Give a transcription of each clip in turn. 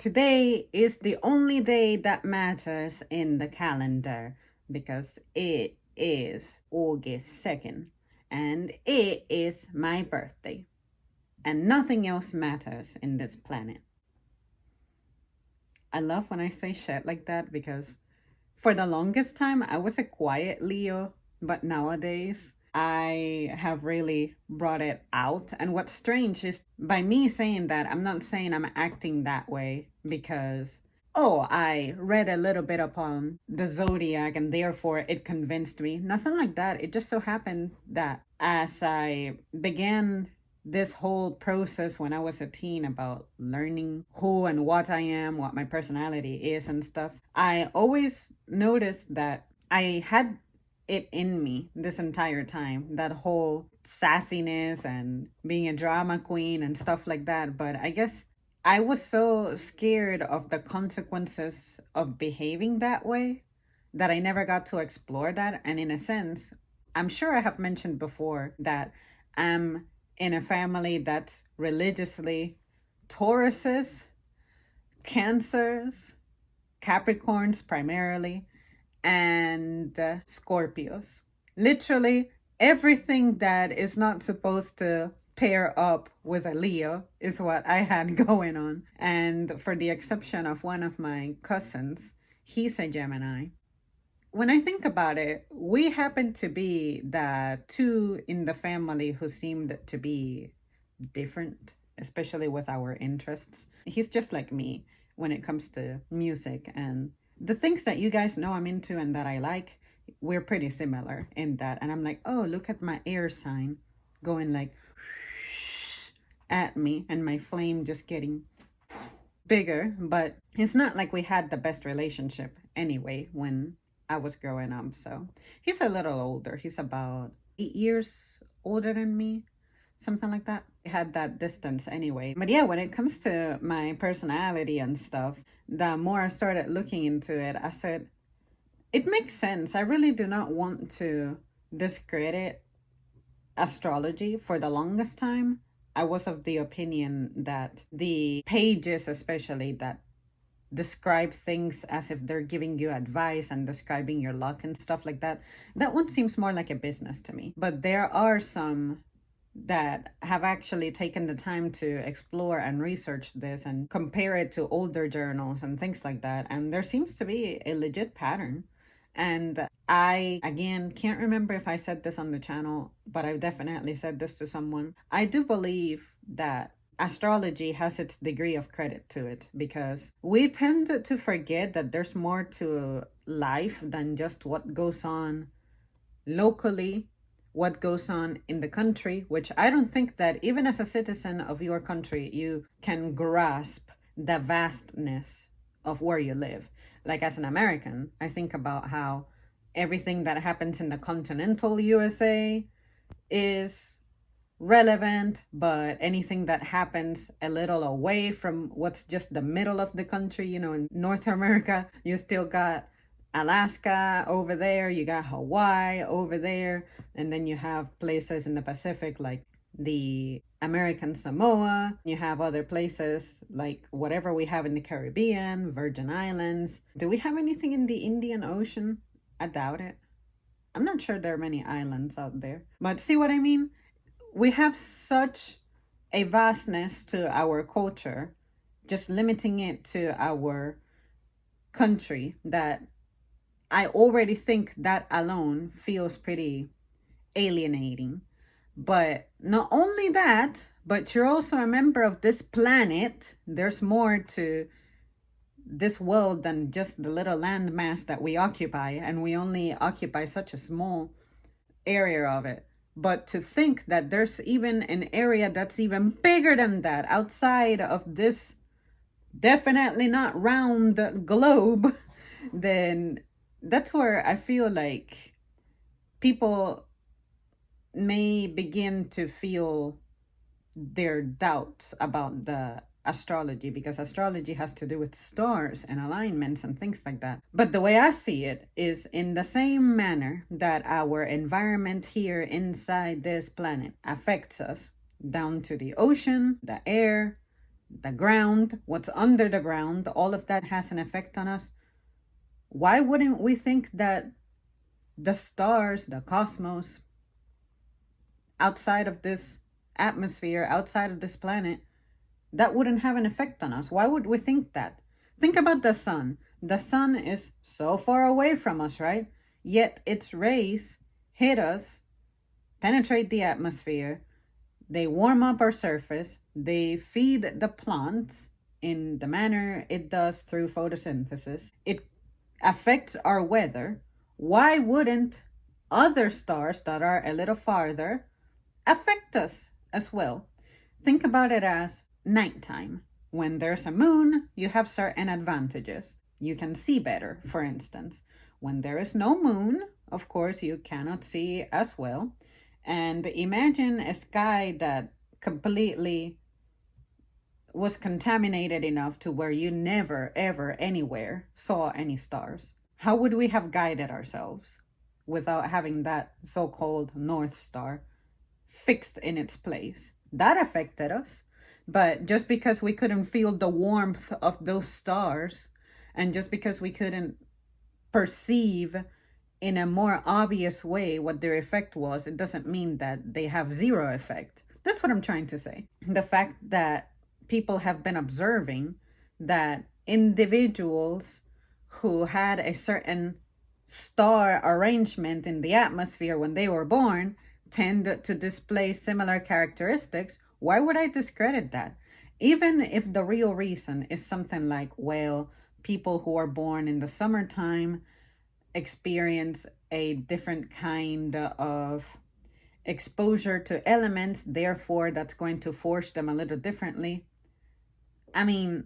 today is the only day that matters in the calendar because it is August 2nd and it is my birthday. And nothing else matters in this planet. I love when I say shit like that because for the longest time I was a quiet Leo, but nowadays I have really brought it out. And what's strange is by me saying that, I'm not saying I'm acting that way because, oh, I read a little bit upon the zodiac and therefore it convinced me. Nothing like that. It just so happened that as I began this whole process when I was a teen about learning who and what I am, what my personality is, and stuff, I always noticed that I had it in me this entire time, that whole sassiness and being a drama queen and stuff like that. But I guess I was so scared of the consequences of behaving that way that I never got to explore that. And in a sense, I'm sure I have mentioned before that I'm in a family that's religiously Tauruses, Cancers, Capricorns primarily, and Scorpios. Literally everything that is not supposed to pair up with a Leo is what I had going on. And for the exception of one of my cousins, he's a Gemini. When I think about it, we happen to be the two in the family who seemed to be different, especially with our interests. He's just like me when it comes to music, and the things that you guys know I'm into and that I like, we're pretty similar in that. And I'm like, oh, look at my air sign going like at me and my flame just getting bigger. But it's not like we had the best relationship anyway when I was growing up. So he's a little older. He's about 8 years older than me, something like that. I had that distance anyway. But yeah, when it comes to my personality and stuff, the more I started looking into it, I said, it makes sense. I really do not want to discredit astrology. For the longest time, I was of the opinion that the pages, especially that describe things as if they're giving you advice and describing your luck and stuff like that, that one seems more like a business to me. But there are some that have actually taken the time to explore and research this and compare it to older journals and things like that, and there seems to be a legit pattern. And I, again, can't remember if I said this on the channel, but I've definitely said this to someone. I do believe that astrology has its degree of credit to it because we tend to forget that there's more to life than just what goes on locally, what goes on in the country, which I don't think that even as a citizen of your country, you can grasp the vastness of where you live. Like as an American, I think about how everything that happens in the continental USA is relevant, but anything that happens a little away from what's just the middle of the country, you know, in North America, you still got Alaska over there, you got Hawaii over there, and then you have places in the Pacific like the American Samoa. You have other places like whatever we have in the Caribbean, Virgin Islands. Do we have anything in the Indian Ocean? I doubt it. I'm not sure there are many islands out there. But see what I mean? We have such a vastness to our culture, just limiting it to our country, that I already think that alone feels pretty alienating. But not only that, but you're also a member of this planet. There's more to this world than just the little landmass that we occupy, and we only occupy such a small area of it. But to think that there's even an area that's even bigger than that outside of this definitely not round globe, then that's where I feel like people may begin to feel their doubts about the astrology, because astrology has to do with stars and alignments and things like that. But the way I see it is in the same manner that our environment here inside this planet affects us, down to the ocean, the air, the ground, what's under the ground, all of that has an effect on us. Why wouldn't we think that the stars, the cosmos, outside of this atmosphere, outside of this planet, that wouldn't have an effect on us? Why would we think that? Think about the sun. The sun is so far away from us, right? Yet its rays hit us, penetrate the atmosphere, they warm up our surface, they feed the plants in the manner it does through photosynthesis. It affects our weather. Why wouldn't other stars that are a little farther affect us as well? Think about it as nighttime. When there's a moon, you have certain advantages. You can see better, for instance. When there is no moon, of course, you cannot see as well. And imagine a sky that completely was contaminated enough to where you never, ever, anywhere saw any stars. How would we have guided ourselves without having that so-called North Star fixed in its place? That affected us. But just because we couldn't feel the warmth of those stars, and just because we couldn't perceive in a more obvious way what their effect was, it doesn't mean that they have zero effect. That's what I'm trying to say. The fact that people have been observing that individuals who had a certain star arrangement in the atmosphere when they were born tend to display similar characteristics, why would I discredit that? Even if the real reason is something like, well, people who are born in the summertime experience a different kind of exposure to elements, therefore that's going to force them a little differently. I mean,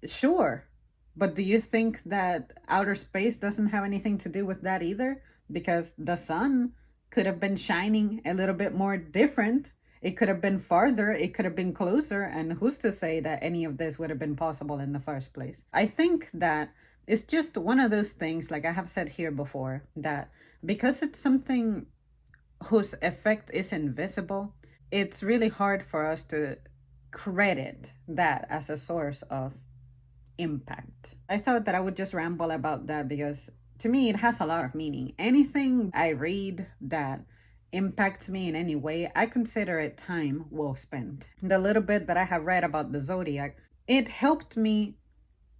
sure, but do you think that outer space doesn't have anything to do with that either? Because the sun could have been shining a little bit more different. It could have been farther, it could have been closer, and who's to say that any of this would have been possible in the first place? I think that it's just one of those things, like I have said here before, that because it's something whose effect is invisible, it's really hard for us to credit that as a source of impact. I thought that I would just ramble about that because to me it has a lot of meaning. Anything I read that impacts me in any way, I consider it time well spent. The little bit that I have read about the zodiac, it helped me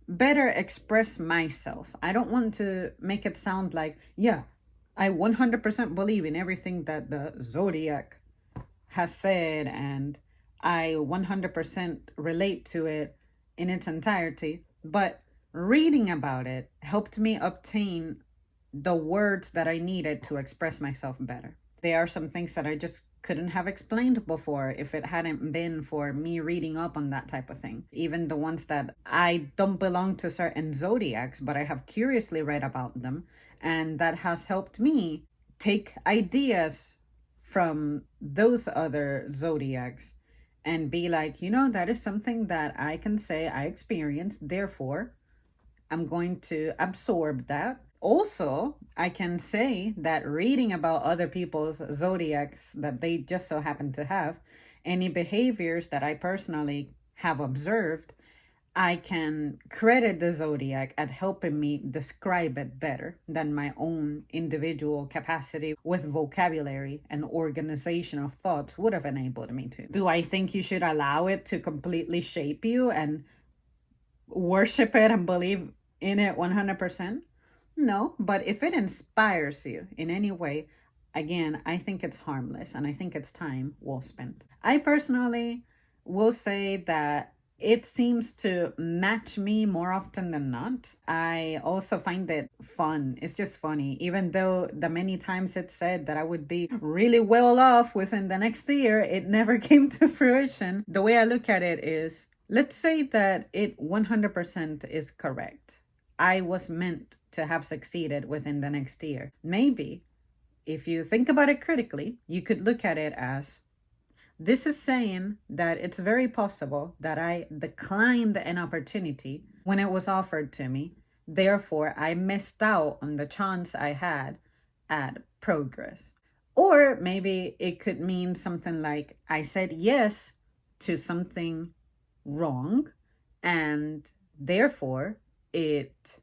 better express myself. I don't want to make it sound like, yeah, I 100% believe in everything that the zodiac has said and I 100% relate to it in its entirety. But reading about it helped me obtain the words that I needed to express myself better. There are some things that I just couldn't have explained before if it hadn't been for me reading up on that type of thing. Even the ones that I don't belong to certain zodiacs, but I have curiously read about them, and that has helped me take ideas from those other zodiacs and be like, you know, that is something that I can say I experienced, therefore I'm going to absorb that. Also, I can say that reading about other people's zodiacs that they just so happen to have, any behaviors that I personally have observed, I can credit the zodiac at helping me describe it better than my own individual capacity with vocabulary and organization of thoughts would have enabled me to. Do I think you should allow it to completely shape you and worship it and believe in it 100%? No, but if it inspires you in any way, again, I think it's harmless and I think it's time well spent. I personally will say that it seems to match me more often than not. I also find it fun. It's just funny. Even though the many times it said that I would be really well off within the next year, it never came to fruition. The way I look at it is, let's say that it 100% is correct. I was meant to have succeeded within the next year. Maybe, if you think about it critically, you could look at it as, this is saying that it's very possible that I declined an opportunity when it was offered to me. Therefore, I missed out on the chance I had at progress. Or maybe it could mean something like, I said yes to something wrong, and therefore it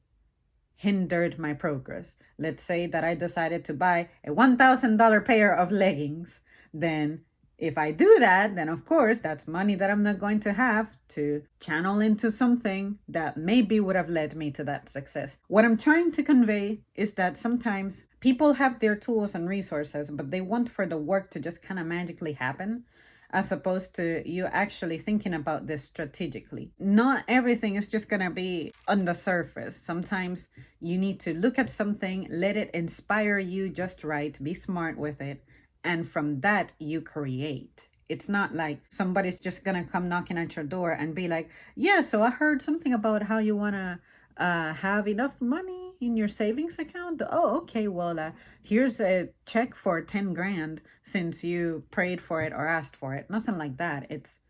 hindered my progress. Let's say that I decided to buy a $1,000 pair of leggings. Then if I do that, then of course that's money that I'm not going to have to channel into something that maybe would have led me to that success. What I'm trying to convey is that sometimes people have their tools and resources, but they want for the work to just kind of magically happen, as opposed to you actually thinking about this strategically. Not everything is just gonna be on the surface. Sometimes you need to look at something, let it inspire you just right, be smart with it, and from that you create. It's not like somebody's just gonna come knocking at your door and be like, yeah, so I heard something about how you wanna have enough money in your savings account. Oh, okay, well, here's a check for 10 grand since you prayed for it or asked for it. Nothing like that. It's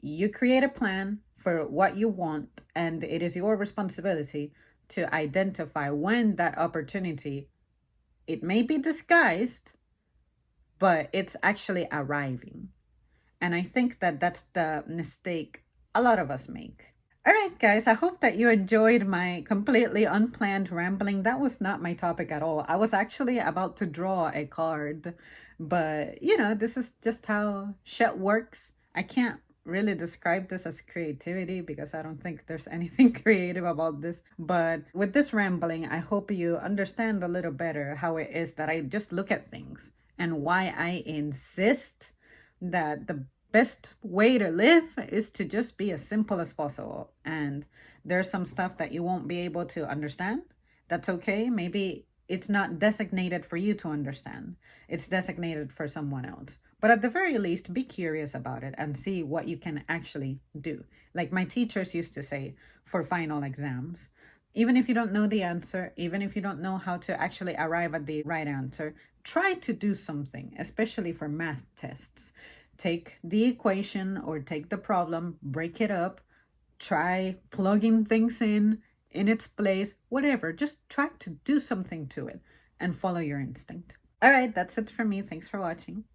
you create a plan for what you want, and it is your responsibility to identify when that opportunity, it may be disguised, but it's actually arriving. And I think that that's the mistake a lot of us make. All right, guys, I hope that you enjoyed my completely unplanned rambling. That was not my topic at all. I was actually about to draw a card, but this is just how shit works. I can't really describe this as creativity because I don't think there's anything creative about this. But with this rambling, I hope you understand a little better how it is that I just look at things and why I insist that the best way to live is to just be as simple as possible. And there's some stuff that you won't be able to understand. That's okay. Maybe it's not designated for you to understand. It's designated for someone else. But at the very least, be curious about it and see what you can actually do. Like my teachers used to say for final exams, even if you don't know the answer, even if you don't know how to actually arrive at the right answer, try to do something, especially for math tests. Take the equation or take the problem, break it up, try plugging things in its place, whatever. Just try to do something to it and follow your instinct. All right, that's it for me. Thanks for watching.